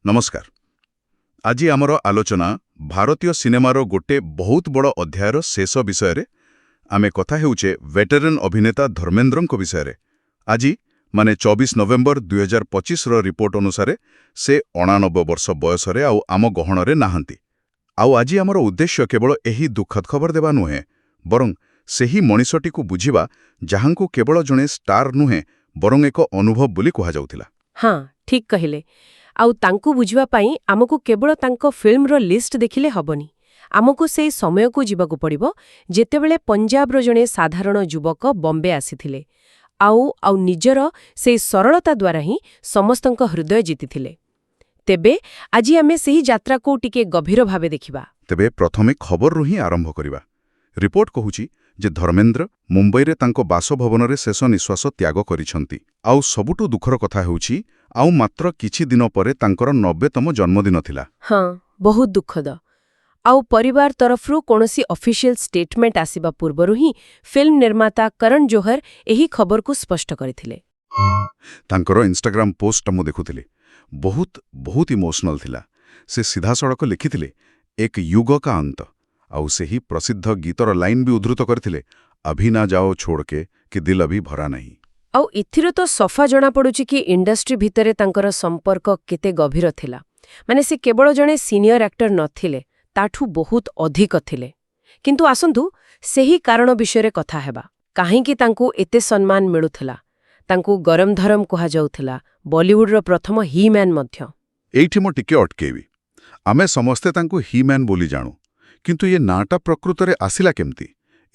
नमस्कार। आज आमर आलोचना भारतीय सिनेमार गोटे बहुत बड़ अध्यायर शेष विषय आमे कथा हेउचे वेटेरन अभिनेता धर्मेन्द्रंक विषय। आज माने 24 नवेम्बर 2025 रिपोर्ट अनुसार से 89 वर्ष बयस आम गहणरे नाहांती। आज आमर उद्देश्य केवल एही दुखद खबर देवा नुहे बरं सेही मनिषटी को बुझिबा जहांकु केवल जणे स्टार नुहे बरं एक अनुभव बोली कहा जाउथिला। हाँ ठीक कहिले। आउ तांकु बुझिबा पाई आमको केवल तांको फिल्मर लिस्ट देखिले हबनी। आमको से समय को जीवाकू पड़िबो जेतेबेले पंजाबर जणे साधारण युवक बॉम्बे आसीथिले आउ निजर से सरलता द्वारा ही समस्तंक हृदय जीतिथिले। तेबे आज आमे सेही यात्रा को टिके गभीर भावे देखिबा। तेबे प्रथमे खबर रु ही आरंभ करिबा। रिपोर्ट कहूची जे धर्मेन्द्र मुंबई रे तांको बासभवन रे शेष निश्वास त्याग करिसंती। आउ सबुटु दुखर कथा हेउची आउ मात्र किछि दिन परे तांकर 90तम जन्मदिन थिला। हाँ बहुत दुखद। आउ परिवार तरफरु कोनोसी ऑफिशियल स्टेटमेंट आसीबा पूर्वरु ही फिल्म निर्माता करण जोहर एही खबर को स्पष्ट करिथिले। तांकर इंस्टाग्राम पोस्ट मु देखुथिले बहुत इमोशनल थिला। से सीधा सड़क लिखिथिले एक युग का अंत। आउ सेही प्रसिद्ध गीतर लाइन भी उद्धृत करथिले अभी ना जाओ छोड़ के कि दिल अभी भरा नहीं। आउ इथिरो तो सफा जणा पडुची कि इंडस्ट्री भितरे तांकर संपर्क केते गभीर थिला। माने से केवल जणे सीनियर एक्टर नथिले ताठू बहुत अधिक थिले। किंतु आसंतु सेही कारण विषय कथा हेबा। काहेकि तांकू एते सम्मान मिलुथिला। तांकू गरम धरम कहा जाउथिला। बॉलीवुड प्रथम ही मैन मध्य। एइठी मो टिके अटकेबी। आमे समस्ते तांकू ही मैन बोली जाणु किंतु ये नाटा प्रकृतरे आसिला केमती?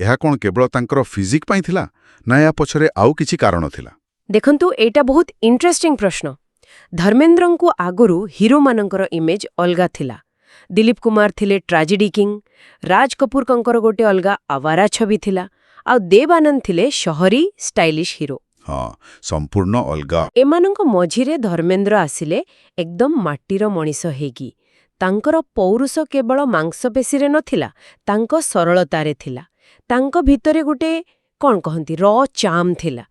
यह कौन केवल तांकर फिजिक पाई थिला ना या पछरे आउ किछि कारण थिला? देखंतु एटा बहुत इंटरेस्टिंग प्रश्न। धर्मेन्द्रंकु आगुरु हीरो मानंकर इमेज अलगा थिला। दिलीप कुमार थिले ट्राजेडी किंग, राज कपूर कंकर गोटे अलगा आवारा छवि थिला आ देव आनंद थिले शहरी स्टाइलिश हीरो। हाँ संपूर्ण अलगा। एमानंक मझिरे धर्मेन्द्र आसिले एकदम माटीर मनीष हेगी। तांकर पौरुष केवल मांसपेशी नथिला तांक सरलतारे थिला। तांक भितरे गोटे कौन कहंती र चाम थिला।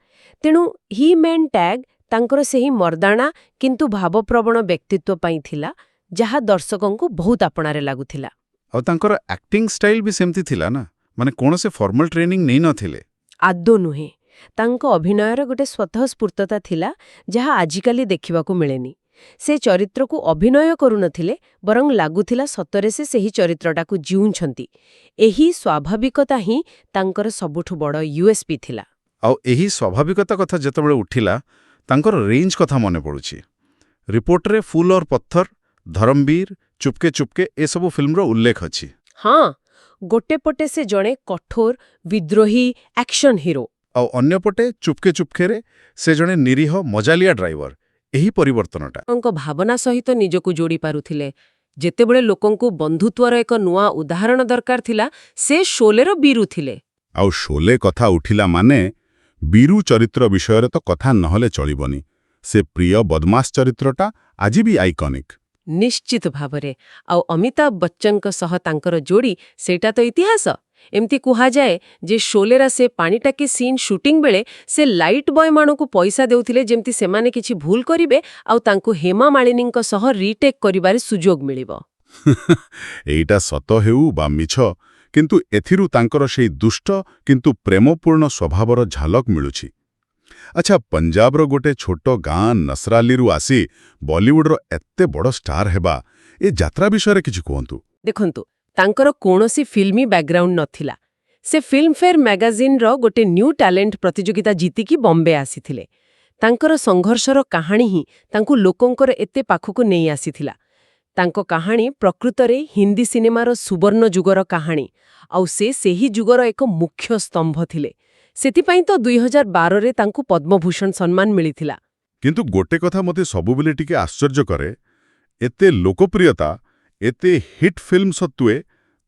तेणु ही मैन टैग तांकर सेही मर्दाणा किंतु भावप्रवण व्यक्तित्व पाई थिला जहा दर्शकों को बहुत आपणारे लागुथिला। और तांकर एक्टिंग स्टाइल भी सेमती थिला ना, माने कोन से फॉर्मल ट्रेनिंग नहीं नथिले। आदो नुहे। तांक अभिनयर गोटे स्वतःस्फूर्तता थिला जहा आजिकाली देखिबाकू मिलेनी। से चरित्र को अभिनय करू नथिले बरं लागुथिला सतरे से सेही चरित्रटा को जीउछंती। एही स्वाभाविकता ही तांकर सबुठु बड़ यूएसपी थिला। आउ एही स्वाभाविकता कथा जेतबेले उठिला तांकर रेंज कथा मने पडुची। रिपोर्ट रे फूल और पत्थर, धर्मवीर, चुपके चुपके ए सब फिल्म रो उल्लेख अछि। हाँ गोटे पटे से जणे कठोर विद्रोही एक्शन हीरो आउ अन्य पटे चुपके चुपके रे से जणे निरीह मजालिया ड्राइवर। एही परिवर्तनटा तांको भावना सहित निजको जोड़ी पारुथिले। जेतेबेले लोकंकु बंधुत्वर एक नुआ उदाहरण दरकार थिला से शोलेर बीरू थिले। आउ शोले कथा उठिला माने बीरू चरित्र विषय तो कथा नहले चलिबनी। से प्रिय बदमाश चरित्रटा आज भी आइकॉनिक। निश्चित भावरे। आउ अमिताभ बच्चन सह तांकर जोड़ी सेटा तो इतिहास। एमती कुहा जाए जे शोलेरा से पानीटाकी सीन शूटिंग बेले से लाइट बॉय मानकु पैसा देउथिले जेमती सेमाने किछि भूल करिवे आउ तांकु हेमा मालिनींक सह रीटेक करिबारे सुजोग मिलिबो। एइटा सत हेउ बा मिछ किंतु एथिरु तांकर सेई दुष्ट किंतु प्रेमपूर्ण स्वभावर झालक मिलुछि। अच्छा पंजाबर गोटे छोटो गाँ नसरालीरु आसी बॉलीवुडर एत्ते बड़ स्टार हेबा ए यात्रा विषय किछि कहंतु। देखंतु तांकर कोनोसी फिल्मी बैकग्राउंड नथिला। से फिल्मफेयर मैगजीन रो गोटे न्यू टैलेंट प्रतियोगिता जीतिकी बॉम्बे आसीथिले। तांकर संघर्षर कहानी ही तांकु लोकंकर एते पाखकु नेई आसीथिला। तांको कहानी प्रकृतरे हिंदी सिनेमार सुवर्ण जुगर कहानी आउ से सेही जुगर एक मुख्य स्तंभ थिले। सेतिपाई तो 2012 रे तांकु पद्मभूषण सम्मान मिलिथिला। किंतु गोटे कथा मते सबुबेले टिके आश्चर्य करे एते लोकप्रियता एते हिट फिल्म सत्वे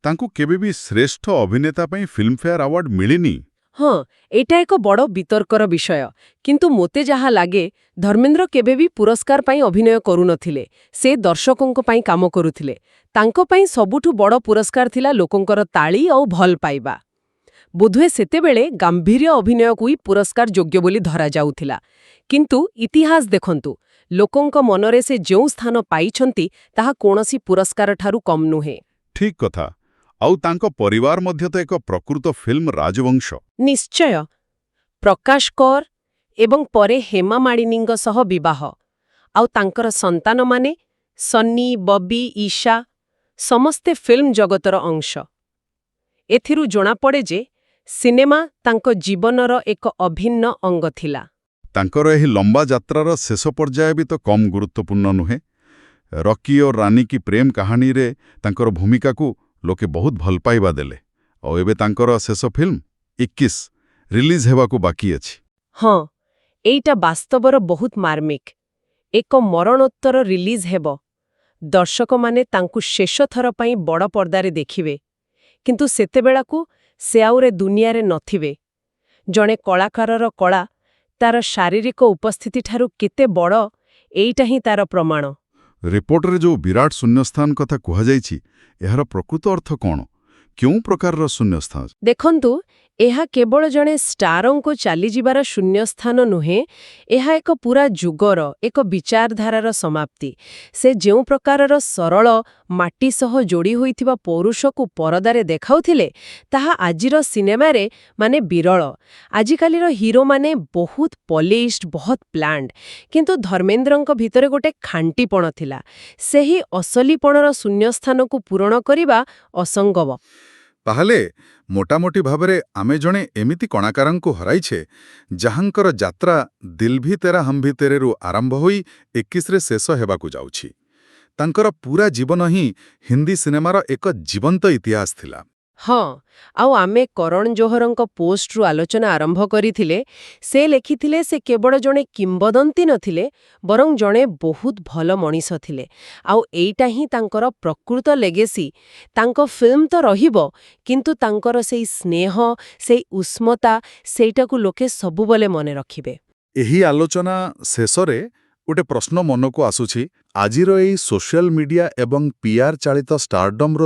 तांकु केबे भी श्रेष्ठ अभिनेता पई फिल्मफेयर अवार्ड मिलिनी। हाँ एटा एक बड़ वितर्कर विषय। किंतु मोते जहा लागे धर्मेन्द्र केबे भी पुरस्कार पाई अभिनय करू नथिले। से दर्शकों पाई काम करूथिले। तांको पाई सबुठु बड़ पुरस्कार थिला लोकंकर ताली और भल पाइबा। बोधुए सेतेबेले गांभीर्य अभिनय को ही पुरस्कार योग्य बोली धरा जाउथिला। किंतु इतिहास देखंतु ଲୋକଙ୍କ ମନରେ ସେ ଯେଉଁ ସ୍ଥାନ ପାଇଛନ୍ତି ତାହା କୌଣସି ପୁରସ୍କାରଠାରୁ କମ୍ ନୁହେଁ। ଠିକ୍ କଥା। ଆଉ ତାଙ୍କ ପରିବାର ମଧ୍ୟ ତ ଏକ ପ୍ରକୃତ ଫିଲ୍ମ ରାଜବଂଶ। ନିଶ୍ଚୟ। ପ୍ରକାଶ କୌର ଏବଂ ପରେ ହେମା ମାଳିନୀଙ୍କ ସହ ବିବାହ, ଆଉ ତାଙ୍କର ସନ୍ତାନମାନେ ସନ୍ନି, ବବି, ଇଶା ସମସ୍ତେ ଫିଲ୍ମ ଜଗତର ଅଂଶ। ଏଥିରୁ ଜଣାପଡ଼େ ଯେ ସିନେମା ତାଙ୍କ ଜୀବନର ଏକ ଅଭିନ୍ନ ଅଙ୍ଗ ଥିଲା। ତାଙ୍କର ଏହି ଲମ୍ବା ଯାତ୍ରାର ଶେଷ ପର୍ଯ୍ୟାୟ ବି ତ କମ୍ ଗୁରୁତ୍ୱପୂର୍ଣ୍ଣ ନୁହେଁ। ରକି ଓ ରାନୀ କି ପ୍ରେମ କାହାଣୀରେ ତାଙ୍କର ଭୂମିକାକୁ ଲୋକେ ବହୁତ ଭଲ ପାଇବା ଦେଲେ। ଆଉ ଏବେ ତାଙ୍କର ଶେଷ ଫିଲ୍ମ 21 ରିଲିଜ୍ ହେବାକୁ ବାକି ଅଛି। ହଁ, ଏଇଟା ବାସ୍ତବର ବହୁତ ମାର୍ମିକ। ଏକ ମରଣୋତ୍ତର ରିଲିଜ୍ ହେବ। ଦର୍ଶକମାନେ ତାଙ୍କୁ ଶେଷ ଥର ପାଇଁ ବଡ଼ ପର୍ଦ୍ଦାରେ ଦେଖିବେ। କିନ୍ତୁ ସେତେବେଳକୁ ସେ ଆଉ ଏ ଦୁନିଆରେ ନଥିବେ। ଜଣେ କଳାକାରର କଳା ତାର ଶାରୀରିକ ଉପସ୍ଥିତିଠାରୁ କେତେ ବଡ଼, ଏଇଟା ହିଁ ତାର ପ୍ରମାଣ। ରିପୋର୍ଟରେ ଯେଉଁ ବିରାଟ ଶୂନ୍ୟସ୍ଥାନ କଥା କୁହାଯାଇଛି, ଏହାର ପ୍ରକୃତ ଅର୍ଥ କ'ଣ? କେଉଁ ପ୍ରକାରର ଶୂନ୍ୟସ୍ଥାନ? ଦେଖନ୍ତୁ, ଏହା କେବଳ ଜଣେ ଷ୍ଟାରଙ୍କୁ ଚାଲିଯିବାର ଶୂନ୍ୟସ୍ଥାନ ନୁହେଁ, ଏହା ଏକ ପୂରା ଯୁଗର, ଏକ ବିଚାରଧାରାର ସମାପ୍ତି। ସେ ଯେଉଁ ପ୍ରକାରର ସରଳ, ମାଟି ସହ ଯୋଡ଼ି ହୋଇଥିବା ପୌରୁଷକୁ ପରଦାରେ ଦେଖାଉଥିଲେ, ତାହା ଆଜିର ସିନେମାରେ ବିରଳ। ଆଜିକାଲିର ହିରୋମାନେ ବହୁତ ପଲିଶ୍ଡ, ବହୁତ ପ୍ଲାନ୍ଡ, କିନ୍ତୁ ଧର୍ମେନ୍ଦ୍ରଙ୍କ ଭିତରେ ଗୋଟେ ଖାଣ୍ଟିପଣ ଥିଲା। ସେହି ଅସଲିପଣର ଶୂନ୍ୟସ୍ଥାନକୁ ପୂରଣ କରିବା ଅସମ୍ଭବ। ତାହେଲେ ମୋଟାମୋଟି ଭାବରେ ଆମେ ଜଣେ ଏମିତି କଳାକାରଙ୍କୁ ହରାଇଛେ, ଯାହାଙ୍କର ଯାତ୍ରା ଦିଲ୍ ଭି ତେରା ହମ୍ ଭି ତେରେରୁ ଆରମ୍ଭ ହୋଇ 21ରେ ଶେଷ ହେବାକୁ ଯାଉଛି। ତାଙ୍କର ପୂରା ଜୀବନ ହିଁ ହିନ୍ଦୀ ସିନେମାର ଏକ ଜୀବନ୍ତ ଇତିହାସ ଥିଲା। ହଁ, ଆଉ ଆମେ କରଣ ଜୋହରଙ୍କ ପୋଷ୍ଟରୁ ଆଲୋଚନା ଆରମ୍ଭ କରିଥିଲେ। ସେ ଲେଖିଥିଲେ ସେ କେବଳ ଜଣେ କିମ୍ବଦନ୍ତୀ ନଥିଲେ, ବରଂ ଜଣେ ବହୁତ ଭଲ ମଣିଷ ଥିଲେ। ଆଉ ଏଇଟା ହିଁ ତାଙ୍କର ପ୍ରକୃତ ଲେଗେସି। ତାଙ୍କ ଫିଲ୍ମ ତ ରହିବ, କିନ୍ତୁ ତାଙ୍କର ସେଇ ସ୍ନେହ, ସେଇ ଉଷ୍ମତା, ସେଇଟାକୁ ଲୋକେ ସବୁବେଳେ ମନେ ରଖିବେ। ଏହି ଆଲୋଚନା ଶେଷରେ ଗୋଟେ ପ୍ରଶ୍ନ ମନକୁ ଆସୁଛି। ଆଜିର ଏଇ ସୋସିଆଲ ମିଡିଆ ଏବଂ PR ଚାଳିତ ଷ୍ଟାରଡମ୍ର